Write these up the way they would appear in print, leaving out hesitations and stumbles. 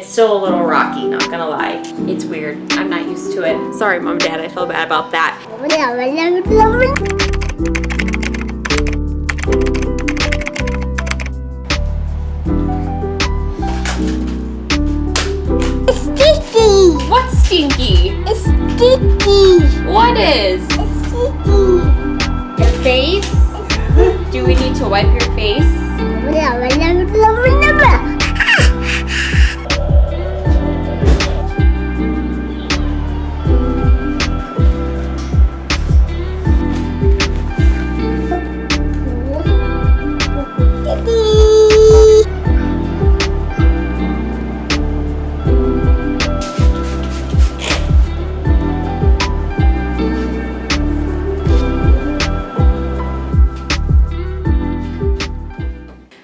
still a little rocky, not gonna lie. It's weird. I'm not used to it. Sorry, Mom, Dad, I feel bad about that. It's sticky. What's stinky? It's sticky. What is? It's sticky. Your face? Do we need to wipe your face?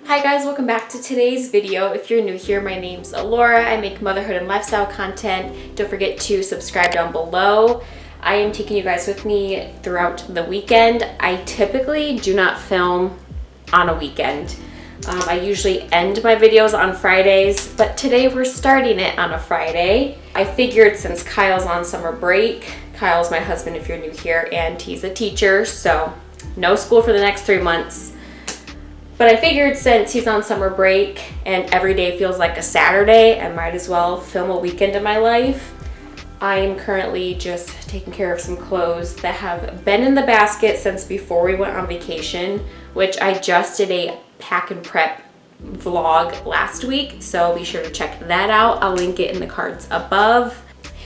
Hi guys, welcome back to today's video. If you're new here, my name's Alora. I make motherhood and lifestyle content. Don't forget to subscribe down below. I am taking you guys with me throughout the weekend. I typically do not film on a weekend. I usually end my videos on Fridays, but today we're starting it on a Friday. I figured since Kyle's on summer break, Kyle's my husband if you're new here, and he's a teacher, so no school for the next 3 months. But I figured since he's on summer break and every day feels like a Saturday, I might as well film a weekend in my life. I am currently just taking care of some clothes that have been in the basket since before we went on vacation, which I just did a pack and prep vlog last week, so be sure to check that out. I'll link it in the cards above.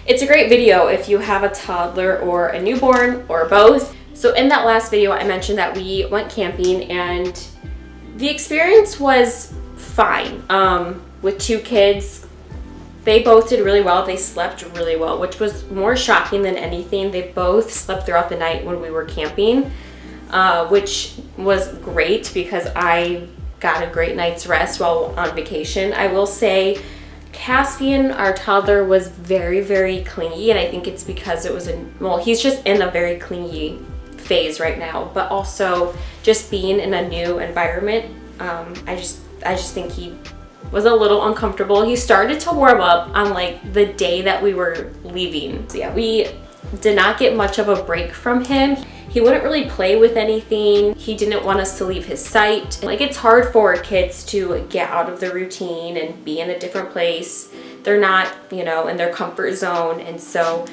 It's a great video if you have a toddler or a newborn or both. So in that last video, I mentioned that we went camping and the experience was fine. With 2 kids, they both did really well. They slept really well, which was more shocking than anything. They both slept throughout the night when we were camping, which was great because I got a great night's rest while on vacation. I will say Caspian, our toddler, was very, very clingy, and I think it's because it was he's just in a very clingy phase right now, but also just being in a new environment, I just think he was a little uncomfortable. He started to warm up on like the day that we were leaving. So yeah, we did not get much of a break from him. He wouldn't really play with anything. He didn't want us to leave his sight. Like, it's hard for kids to get out of the routine and be in a different place. They're not, in their comfort zone, and so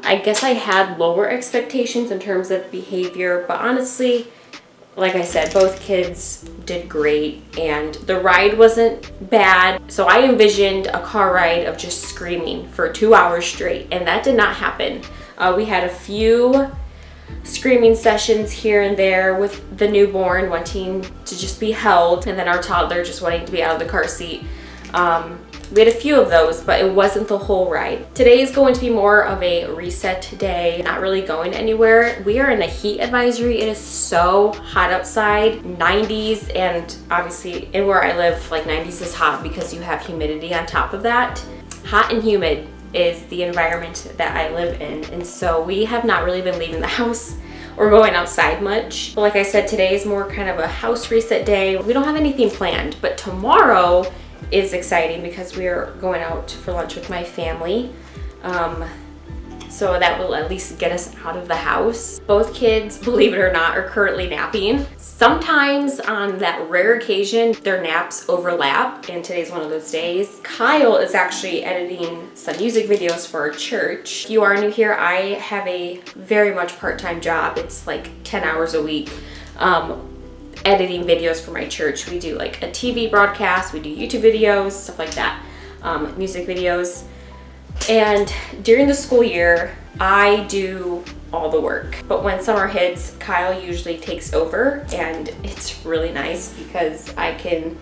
I guess I had lower expectations in terms of behavior, but honestly, like I said, both kids did great and the ride wasn't bad. So I envisioned a car ride of just screaming for 2 hours straight, and that did not happen. We had a few screaming sessions here and there with the newborn wanting to just be held, and then our toddler just wanting to be out of the car seat. We had a few of those, but it wasn't the whole ride. Today is going to be more of a reset day, not really going anywhere. We are in a heat advisory. It is so hot outside, 90s, and obviously in where I live, like 90s is hot because you have humidity on top of that. Hot and humid is the environment that I live in, and so we have not really been leaving the house or going outside much. But like I said, today is more kind of a house reset day. We don't have anything planned, but tomorrow is exciting because we're going out for lunch with my family. So that will at least get us out of the house. Both kids, believe it or not, are currently napping. Sometimes on that rare occasion, their naps overlap, and today's one of those days. Kyle is actually editing some music videos for our church. If you are new here, I have a very much part-time job. It's like 10 hours a week. Editing videos for my church. We do like a TV broadcast, we do YouTube videos, stuff like that, music videos. And during the school year, I do all the work. But when summer hits, Kyle usually takes over, and it's really nice because I can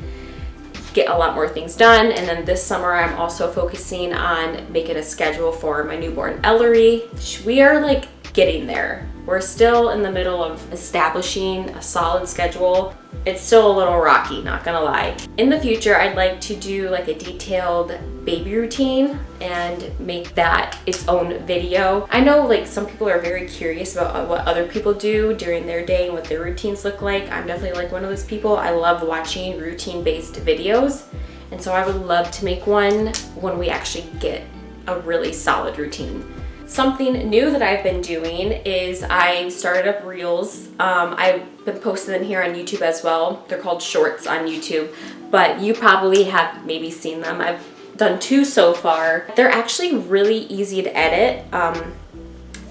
get a lot more things done. And then this summer, I'm also focusing on making a schedule for my newborn Ellery. We are like getting there. We're still in the middle of establishing a solid schedule. It's still a little rocky, not gonna lie. In the future, I'd like to do like a detailed baby routine and make that its own video. I know like some people are very curious about what other people do during their day and what their routines look like. I'm definitely like one of those people. I love watching routine-based videos, And so I would love to make one when we actually get a really solid routine. Something new that I've been doing is I started up reels. I've been posting them here on YouTube as well. They're called shorts on YouTube, but you probably have maybe seen them. I've done 2 so far. They're actually really easy to edit.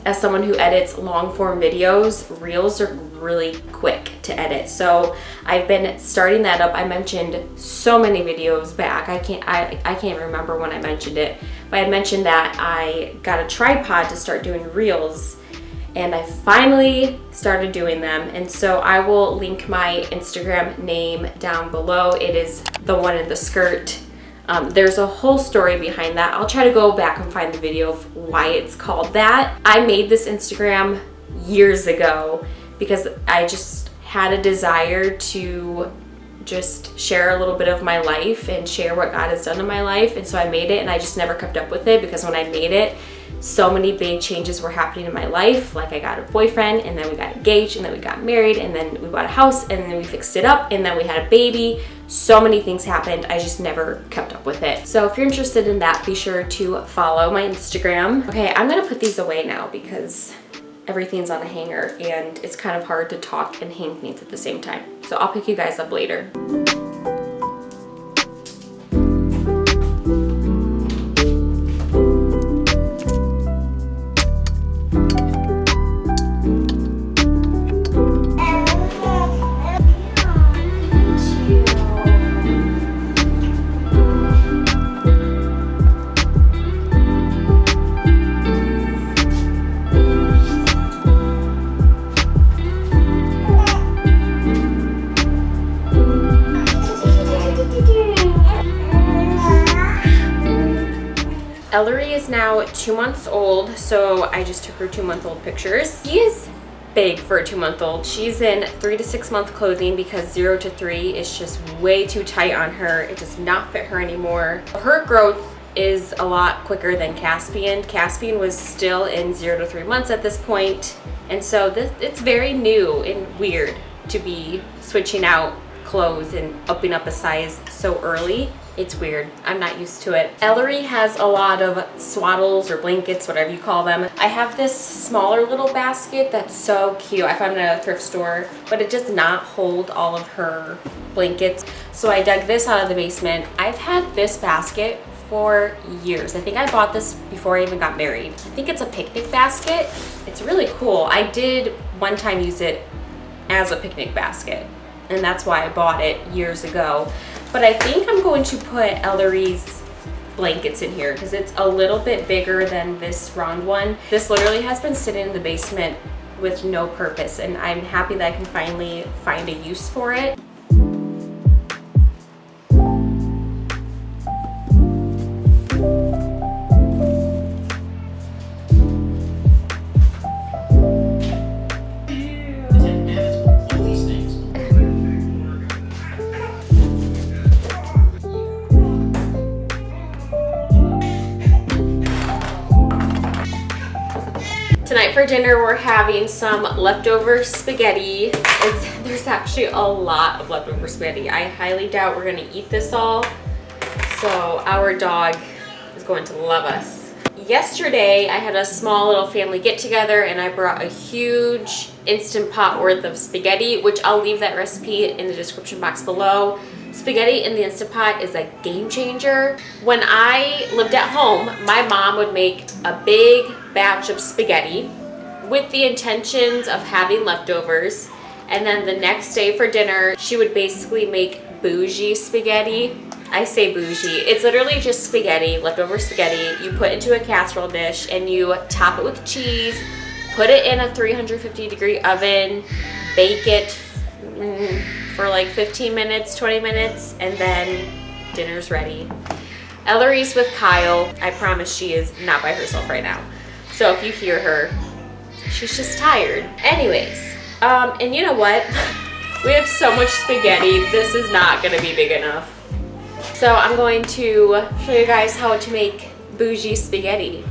As someone who edits long form videos, reels are really quick to edit. So I've been starting that up. I mentioned so many videos back. I can't remember when I mentioned it, but I mentioned that I got a tripod to start doing reels, and I finally started doing them. And so I will link my Instagram name down below. It is the one in the skirt. There's a whole story behind that. I'll try to go back and find the video of why it's called that. I made this Instagram years ago because I just had a desire to just share a little bit of my life and share what God has done in my life. And so I made it, and I just never kept up with it because when I made it, so many big changes were happening in my life. Like I got a boyfriend, and then we got engaged, and then we got married, and then we bought a house, and then we fixed it up, and then we had a baby. So many things happened. I just never kept up with it. So if you're interested in that, be sure to follow my Instagram. Okay, I'm gonna put these away now because everything's on a hanger and it's kind of hard to talk and hang things at the same time. So I'll pick you guys up later. Ellery is now 2 months old, so I just took her 2-month-old pictures. She is big for a 2-month-old. She's in 3 to 6 month clothing because 0 to 3 is just way too tight on her. It does not fit her anymore. Her growth is a lot quicker than Caspian. Caspian was still in 0 to 3 months at this point, and so it's very new and weird to be switching out clothes and upping up a size so early. It's weird. I'm not used to it. Ellery has a lot of swaddles or blankets, whatever you call them. I have this smaller little basket that's so cute. I found it at a thrift store, but it does not hold all of her blankets. So I dug this out of the basement. I've had this basket for years. I think I bought this before I even got married. I think it's a picnic basket. It's really cool. I did one time use it as a picnic basket, and that's why I bought it years ago. But I think I'm going to put Ellery's blankets in here because it's a little bit bigger than this round one. This literally has been sitting in the basement with no purpose, and I'm happy that I can finally find a use for it. Tonight for dinner, we're having some leftover spaghetti. There's actually a lot of leftover spaghetti. I highly doubt we're gonna eat this all. So our dog is going to love us. Yesterday, I had a small little family get together and I brought a huge Instant Pot worth of spaghetti, which I'll leave that recipe in the description box below. Spaghetti in the Instant Pot is a game changer. When I lived at home, my mom would make a big batch of spaghetti with the intentions of having leftovers, and then the next day for dinner she would basically make bougie spaghetti. I say bougie, it's literally just spaghetti, leftover spaghetti you put into a casserole dish and you top it with cheese, put it in a 350-degree oven, bake it for like 15 minutes, 20 minutes, and then dinner's ready. Ellery's with Kyle. I promise she is not by herself right now. So if you hear her, she's just tired. Anyways, and you know what? We have so much spaghetti, this is not gonna be big enough. So I'm going to show you guys how to make bougie spaghetti.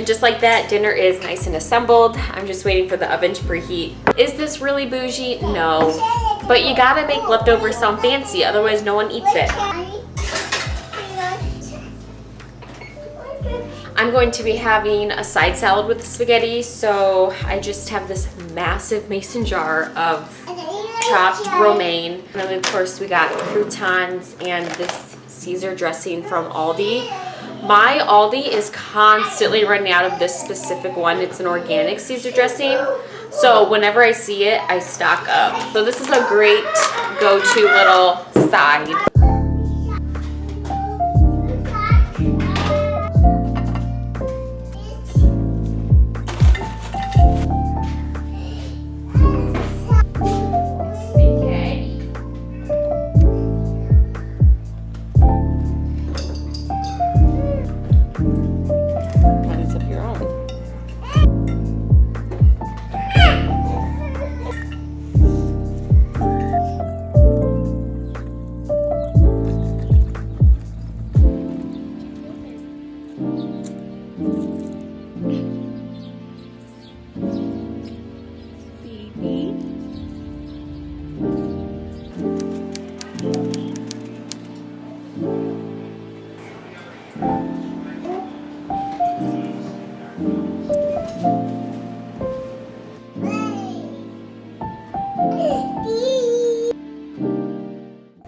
just like that, dinner is nice and assembled. I'm just waiting for the oven to preheat. Is this really bougie? No. But you gotta make leftovers sound fancy, otherwise no one eats it. I'm going to be having a side salad with spaghetti, so I just have this massive mason jar of chopped romaine. And then of course we got croutons and this Caesar dressing from Aldi. My Aldi is constantly running out of this specific one. It's an organic Caesar dressing. So whenever I see it, I stock up. So this is a great go-to little side.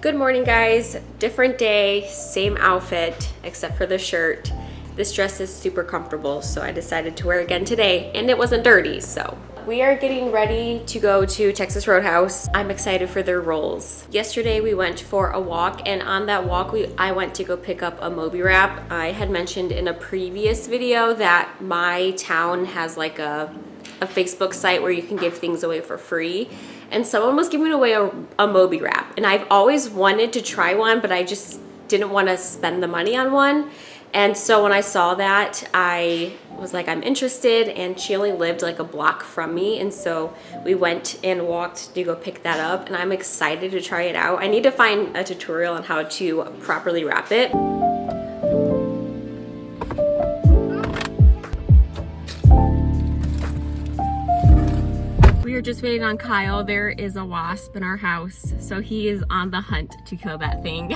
Good morning, guys. Different day, same outfit, except for the shirt. This dress is super comfortable, so I decided to wear it again today, and it wasn't dirty, so. We are getting ready to go to Texas Roadhouse. I'm excited for their rolls. Yesterday we went for a walk, and on that walk I went to go pick up a Moby wrap. I had mentioned in a previous video that my town has like a Facebook site where you can give things away for free. And someone was giving away a Moby wrap. And I've always wanted to try one, but I just didn't want to spend the money on one. And so when I saw that, I was like, I'm interested, and she only lived like a block from me. And so we went and walked to go pick that up, and I'm excited to try it out. I need to find a tutorial on how to properly wrap it. We are just waiting on Kyle. There is a wasp in our house, so he is on the hunt to kill that thing.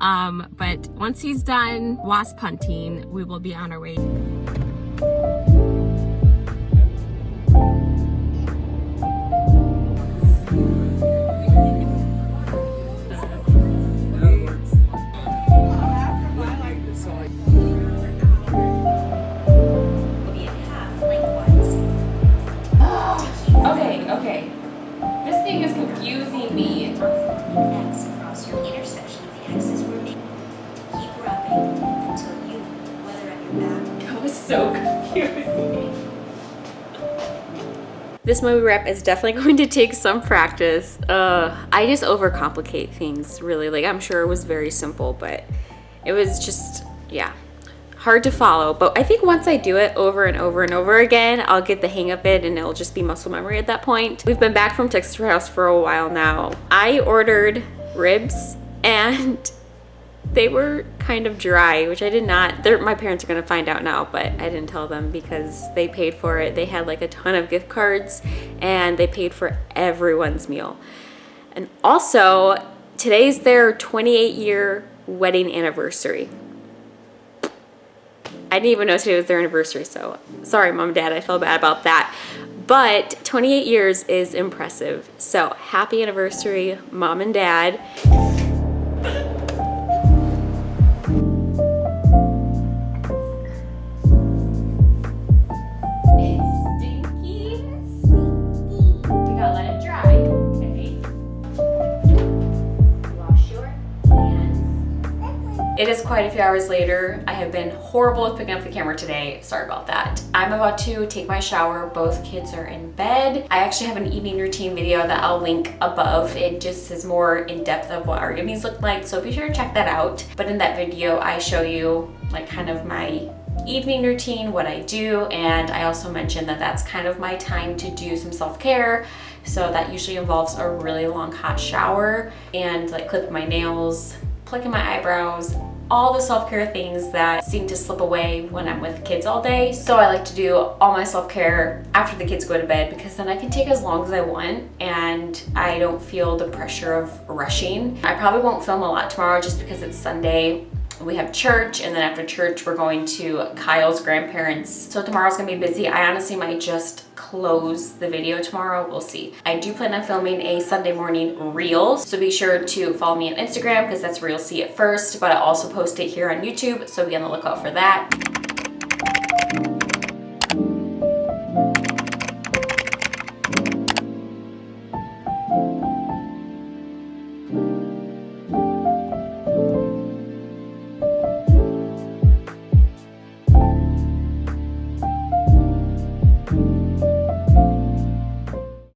But once he's done wasp hunting, we will be on our way. Okay. This thing is confusing me. X across your intersection of the axis were made. Keep rubbing until you, whether at your back. That was so confusing. This Moby wrap is definitely going to take some practice. I just overcomplicate things, really. Like, I'm sure it was very simple, but it was just, yeah, hard to follow. But I think once I do it over and over and over again, I'll get the hang of it, and it'll just be muscle memory at that point. We've been back from Texas Roadhouse for a while now. I ordered ribs, and they were kind of dry, which I did not. My parents are gonna find out now, but I didn't tell them because they paid for it. They had like a ton of gift cards, and they paid for everyone's meal. And also, today's their 28-year wedding anniversary. I didn't even know today was their anniversary, so sorry, Mom and Dad, I feel bad about that. But 28 years is impressive. So happy anniversary, Mom and Dad. It's stinky. We gotta let it dry, okay? Wash your hands. It is quite a few hours later. I have been horrible with picking up the camera today. Sorry about that. I'm about to take my shower. Both kids are in bed. I actually have an evening routine video that I'll link above. It just is more in depth of what our evenings look like, so be sure to check that out. But in that video, I show you like kind of my evening routine, what I do, and I also mentioned that that's kind of my time to do some self-care. So that usually involves a really long hot shower and like clipping my nails, plucking my eyebrows, all the self-care things that seem to slip away when I'm with kids all day. So I like to do all my self-care after the kids go to bed, because then I can take as long as I want and I don't feel the pressure of rushing. I probably won't film a lot tomorrow just because it's Sunday. We have church, and then after church we're going to Kyle's grandparents. So tomorrow's gonna be busy. I honestly might just close the video tomorrow. We'll see. I do plan on filming a Sunday morning reel, so be sure to follow me on Instagram because that's where you'll see it first, but I also post it here on YouTube, so be on the lookout for that.